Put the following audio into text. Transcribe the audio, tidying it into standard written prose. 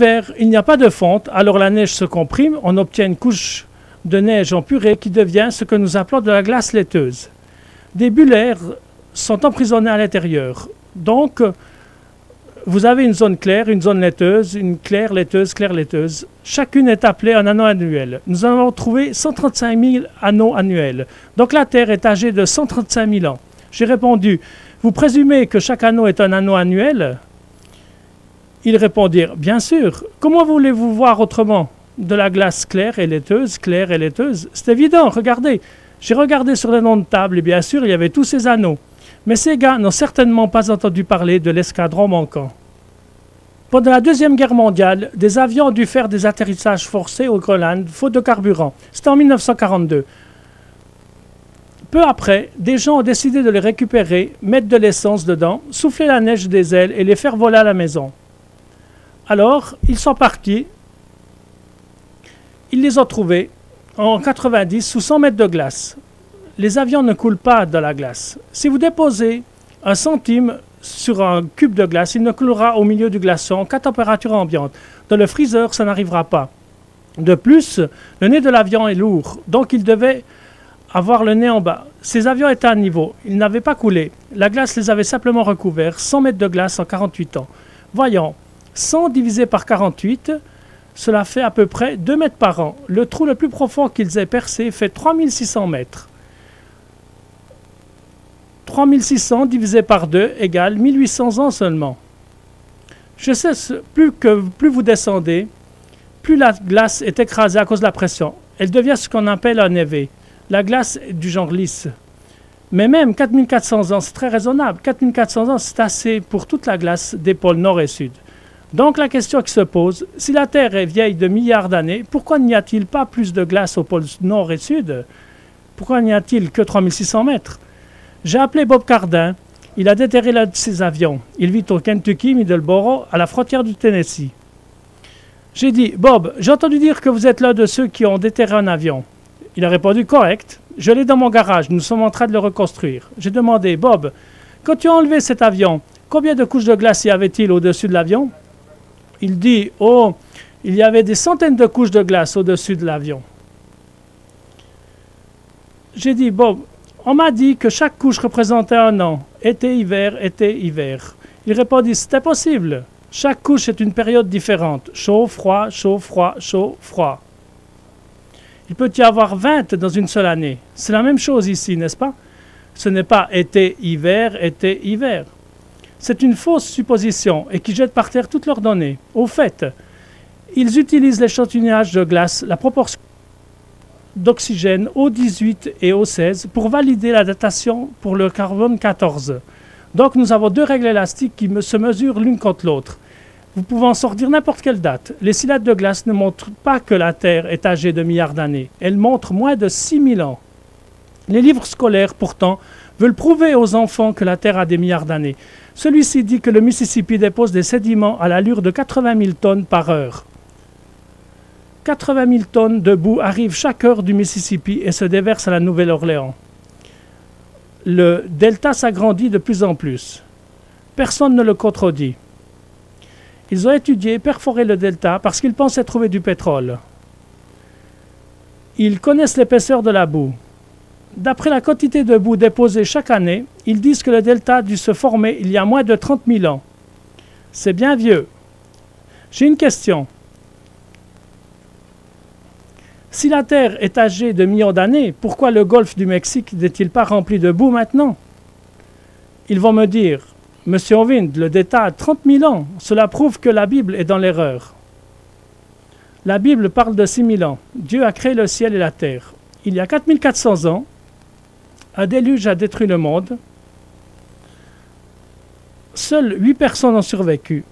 l'hiver, il n'y a pas de fonte, alors la neige se comprime, on obtient une couche de neige en purée qui devient ce que nous appelons de la glace laiteuse. Des bulles d'air sont emprisonnées à l'intérieur. Donc, vous avez une zone claire, une zone laiteuse, une claire laiteuse. Chacune est appelée un anneau annuel. Nous avons trouvé 135 000 anneaux annuels. Donc la Terre est âgée de 135 000 ans. J'ai répondu, vous présumez que chaque anneau est un anneau annuel? Ils répondirent, bien sûr. Comment voulez-vous voir autrement? De la glace claire et laiteuse. C'est évident, regardez. J'ai regardé sur le nom de table et bien sûr, il y avait tous ces anneaux. Mais ces gars n'ont certainement pas entendu parler de l'escadron manquant. Pendant la Deuxième Guerre mondiale, des avions ont dû faire des atterrissages forcés au Groenland, faute de carburant. C'était en 1942. Peu après, des gens ont décidé de les récupérer, mettre de l'essence dedans, souffler la neige des ailes et les faire voler à la maison. Alors, ils sont partis. Ils les ont trouvés en 90 sous 100 mètres de glace. Les avions ne coulent pas dans la glace. Si vous déposez un centime sur un cube de glace, il ne coulera au milieu du glaçon qu'à température ambiante. Dans le freezer, ça n'arrivera pas. De plus, le nez de l'avion est lourd, donc il devait avoir le nez en bas. Ces avions étaient à niveau, ils n'avaient pas coulé. La glace les avait simplement recouverts, 100 mètres de glace en 48 ans. Voyons, 100 divisé par 48, cela fait à peu près 2 mètres par an. Le trou le plus profond qu'ils aient percé fait 3600 mètres. 3600 divisé par 2 égale 1800 ans seulement. Je sais, plus vous descendez, plus la glace est écrasée à cause de la pression. Elle devient ce qu'on appelle un névé. La glace est du genre lisse. Mais même 4400 ans, c'est très raisonnable. 4400 ans, c'est assez pour toute la glace des pôles nord et sud. Donc la question qui se pose, si la Terre est vieille de milliards d'années, pourquoi n'y a-t-il pas plus de glace aux pôles nord et sud? Pourquoi n'y a-t-il que 3600 mètres? J'ai appelé Bob Cardin. Il a déterré l'un de ses avions. Il vit au Kentucky, Middleborough, à la frontière du Tennessee. J'ai dit, Bob, j'ai entendu dire que vous êtes l'un de ceux qui ont déterré un avion. Il a répondu, correct. Je l'ai dans mon garage, nous sommes en train de le reconstruire. J'ai demandé, Bob, quand tu as enlevé cet avion, combien de couches de glace y avait-il au-dessus de l'avion? Il dit, oh, il y avait des centaines de couches de glace au-dessus de l'avion. J'ai dit, Bob, on m'a dit que chaque couche représentait un an. Été, hiver, été, hiver. Il répondit, c'était possible. Chaque couche est une période différente. Chaud, froid, chaud, froid, chaud, froid. Il peut y avoir 20 dans une seule année. C'est la même chose ici, n'est-ce pas? Ce n'est pas été, hiver, hiver. C'est une fausse supposition et qui jette par terre toutes leurs données. Au fait, ils utilisent l'échantillonnage de glace, la proportion d'oxygène O18 et O16 pour valider la datation pour le carbone 14. Donc nous avons deux règles élastiques qui se mesurent l'une contre l'autre. Vous pouvez en sortir n'importe quelle date. Les cylindres de glace ne montrent pas que la Terre est âgée de milliards d'années. Elles montrent moins de 6000 ans. Les livres scolaires, pourtant, veulent prouver aux enfants que la Terre a des milliards d'années. Celui-ci dit que le Mississippi dépose des sédiments à l'allure de 80 000 tonnes par heure. 80 000 tonnes de boue arrivent chaque heure du Mississippi et se déversent à la Nouvelle-Orléans. Le delta s'agrandit de plus en plus. Personne ne le contredit. Ils ont étudié et perforé le delta parce qu'ils pensaient trouver du pétrole. Ils connaissent l'épaisseur de la boue. D'après la quantité de boue déposée chaque année, ils disent que le delta a dû se former il y a moins de 30 000 ans. C'est bien vieux. J'ai une question. Si la Terre est âgée de millions d'années, pourquoi le golfe du Mexique n'est-il pas rempli de boue maintenant? Ils vont me dire, Monsieur Ovind, le delta a 30 000 ans. Cela prouve que la Bible est dans l'erreur. La Bible parle de 6 000 ans. Dieu a créé le ciel et la terre. Il y a 4 400 ans, un déluge a détruit le monde. Seules 8 personnes ont survécu.